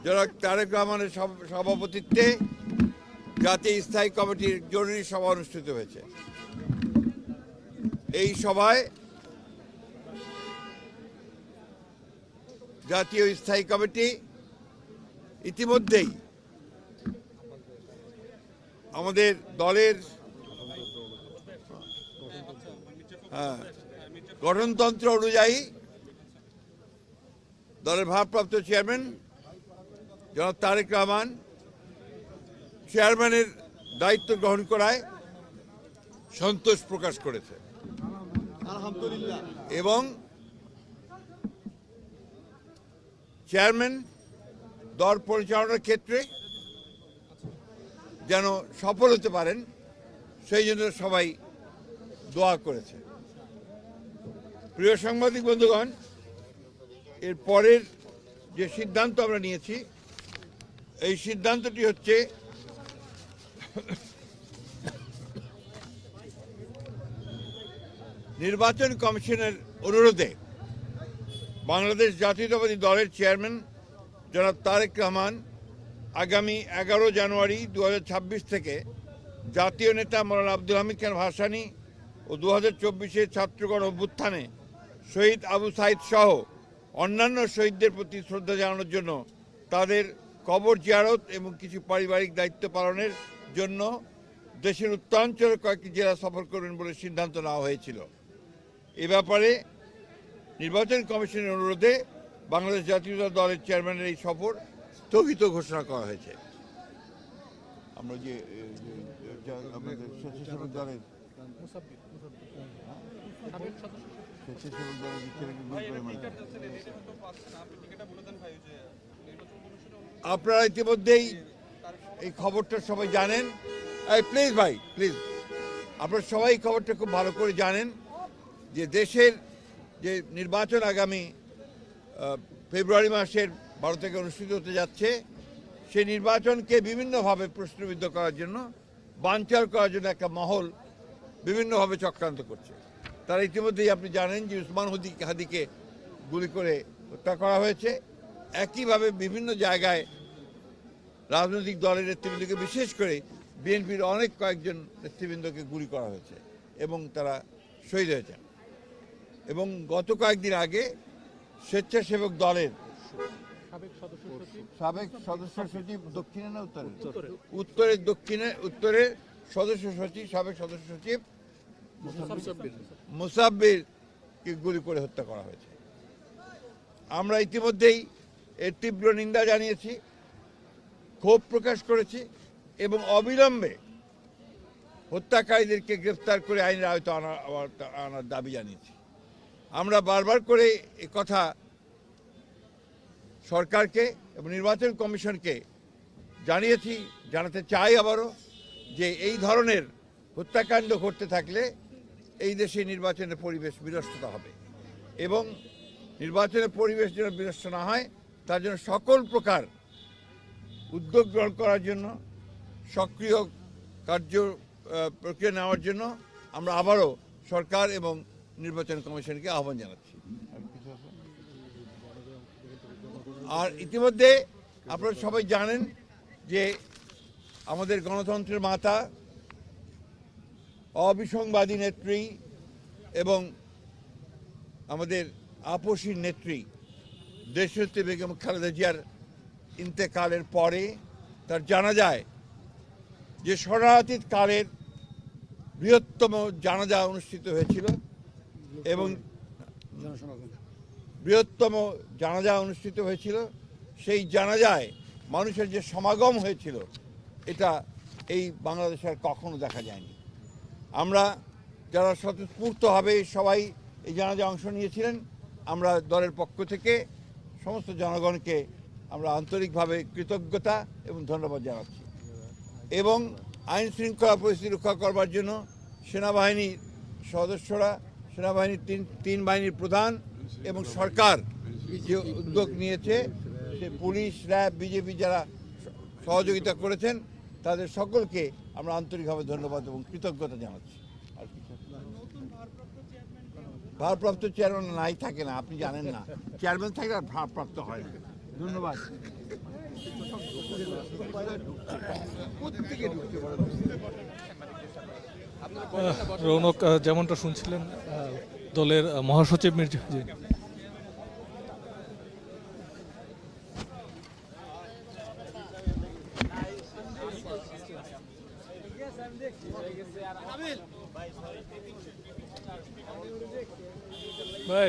জনাব তারেক রহমানের সভাপতিত্বে জাতীয় স্থায়ী কমিটির জরুরি সভা অনুষ্ঠিত হয়েছে। এই সভায় জাতীয় স্থায়ী কমিটি ইতিমধ্যেই আমাদের দলের গঠনতন্ত্র অনুযায়ী দলের ভারপ্রাপ্ত চেয়ারম্যান জনাব তারেক রহমান চেয়ারম্যানের দায়িত্ব গ্রহণ করায় সন্তোষ প্রকাশ করেছে আলহামদুলিল্লাহ এবং চেয়ারম্যান দল পরিচালনার ক্ষেত্রে যেন সফল হতে পারেন সেই জন্য সবাই দোয়া করেছে। প্রিয় সাংবাদিক বন্ধুগণ, এর পরের যে সিদ্ধান্ত আমরা নিয়েছি এই সিদ্ধান্তটি হচ্ছে নির্বাচন কমিশনের অনুরোধে বাংলাদেশ জাতীয়তাবাদী দলের চেয়ারম্যান জনাব তারেক রহমান আগামী 11 জানুয়ারি 2026 থেকে জাতীয় নেতা মৌলানা আব্দুল হামিদ খান ভাসানী ও 2024 ছাত্রগণ অভ্যুত্থানে শহীদ আবু সাইদ সহ অন্যান্য শহীদদের প্রতি শ্রদ্ধা জানানোর জন্য তাদের কবর জিয়ারত এবং কিছু পারিবারিক দায়িত্ব পালনের জন্য দেশের উত্তরাঞ্চলের কয়েকটি জেলা সফর করবেন বলে সিদ্ধান্ত নেওয়া হয়েছিল। এ ব্যাপারে নির্বাচন কমিশনের অনুরোধে বাংলাদেশ জাতীয়তাবাদী দলের চেয়ারম্যানের এই সফর স্থগিত ঘোষণা করা হয়েছে। আমরা যে আমাদের স্বেচ্ছাসেবক দলের আপনারা ইতিমধ্যেই এই খবরটা সবাই জানেন। প্লিজ ভাই প্লিজ, আপনারা সবাই এই খবরটা খুব ভালো করে জানেন যে দেশের যে নির্বাচন আগামী ফেব্রুয়ারি মাসের 12 থেকে অনুষ্ঠিত হতে যাচ্ছে, সেই নির্বাচনকে বিভিন্নভাবে প্রশ্নবিদ্ধ করার জন্য, বানচাল করার জন্য একটা মহল বিভিন্নভাবে চক্রান্ত করছে। তারা ইতিমধ্যেই আপনি জানেন যে উসমান হাদিকে গুলি করে হত্যা করা হয়েছে। একইভাবে বিভিন্ন জায়গায় রাজনৈতিক দলের নেতৃবৃন্দকে, বিশেষ করে বিএনপির অনেক কয়েকজন নেতৃবৃন্দকে গুলি করা হয়েছে এবং তারা শহীদ হয়েছেন। এবং গত কয়েকদিন আগে স্বেচ্ছাসেবক দলের সাবেক সদস্য সচিব দক্ষিণে না উত্তরের সদস্য সচিব, সাবেক সদস্য সচিব মুসাব্বিরকে গুলি করে হত্যা করা হয়েছে। আমরা ইতিমধ্যেই এর তীব্র নিন্দা জানিয়েছি, ক্ষোভ প্রকাশ করেছি এবং অবিলম্বে হত্যাকারীদেরকে গ্রেফতার করে আইনের আওতায় আনার দাবি জানিয়েছি। আমরা বারবার করে এ কথা সরকারকে এবং নির্বাচন কমিশনকে জানিয়েছি, জানাতে চাই আবারও, যে এই ধরনের হত্যাকাণ্ড ঘটতে থাকলে এই দেশে নির্বাচনের পরিবেশ বিনষ্টতা হবে এবং নির্বাচনের পরিবেশ যেন বিনষ্ট না হয় তার জন্য সকল প্রকার উদ্যোগ গ্রহণ করার জন্য, সক্রিয় কার্য প্রক্রিয়া নেওয়ার জন্য আমরা আবারও সরকার এবং নির্বাচন কমিশনকে আহ্বান জানাচ্ছি। আর ইতিমধ্যে আপনারা সবাই জানেন যে আমাদের গণতন্ত্রের মাতা, অবিসংবাদী নেত্রী এবং আমাদের আপসীর নেত্রী দেশনেত্রী বেগম খালেদা জিয়ার ইন্তেকালের পরে তার জানাজায় যে শরণার্থী কালের বৃহত্তম জানাজা অনুষ্ঠিত হয়েছিল এবং সেই জানাজায় মানুষের যে সমাগম হয়েছিল এটা এই বাংলাদেশে আর কখনো দেখা যায়নি। আমরা যারা স্বতঃস্ফূর্তভাবে সবাই এই জানাজায় অংশ নিয়েছিলেন, আমরা দলের পক্ষ থেকে সমস্ত জনগণকে আমরা আন্তরিকভাবে কৃতজ্ঞতা এবং ধন্যবাদ জানাচ্ছি। এবং আইন শৃঙ্খলা পরিস্থিতি রক্ষা করবার জন্য সেনাবাহিনীর সদস্যরা, সেনাবাহিনীর তিন বাহিনীর প্রধান এবং সরকার যে উদ্যোগ নিয়েছে, সে পুলিশ, র্যাব, বিজেপি যারা সহযোগিতা করেছেন তাদের সকলকে আমরা আন্তরিকভাবে ধন্যবাদ এবং কৃতজ্ঞতা জানাচ্ছি। আর ভারপ্রাপ্ত চেয়ারম্যান নাই থাকে না, আপনি জানেন না, চেয়ারম্যান থাকলে আর ভারপ্রাপ্ত হয় না। ধন্যবাদ। রৌনক, যেমনটা শুনছিলেন দলের মহাসচিব মির্জা জি। ভাই